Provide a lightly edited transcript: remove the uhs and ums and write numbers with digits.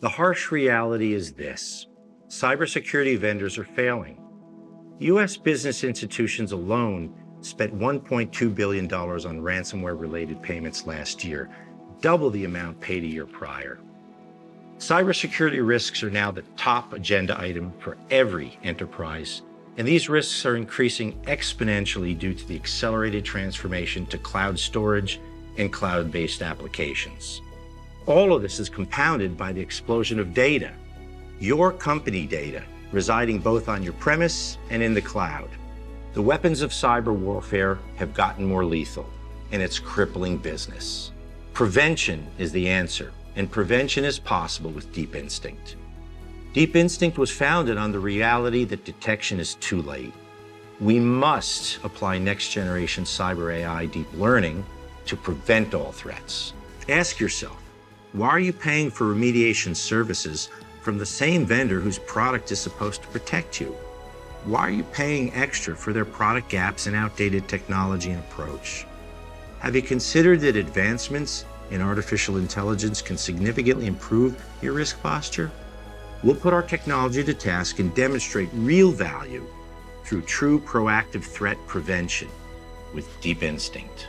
The harsh reality is this: cybersecurity vendors are failing. U.S. business institutions alone spent $1.2 billion on ransomware-related payments last year, double the amount paid a year prior. Cybersecurity risks are now the top agenda item for every enterprise, and these risks are increasing exponentially due to the accelerated transformation to cloud storage and cloud-based applications. All of this is compounded by the explosion of data, your company data, residing both on your premise and in the cloud. The weapons of cyber warfare have gotten more lethal, and it's crippling business. Prevention is the answer, and prevention is possible with Deep Instinct. Deep Instinct was founded on the reality that detection is too late. We must apply next-generation cyber AI deep learning to prevent all threats. Ask yourself, why are you paying for remediation services from the same vendor whose product is supposed to protect you? Why are you paying extra for their product gaps and outdated technology and approach? Have you considered that advancements in artificial intelligence can significantly improve your risk posture? We'll put our technology to task and demonstrate real value through true proactive threat prevention with Deep Instinct.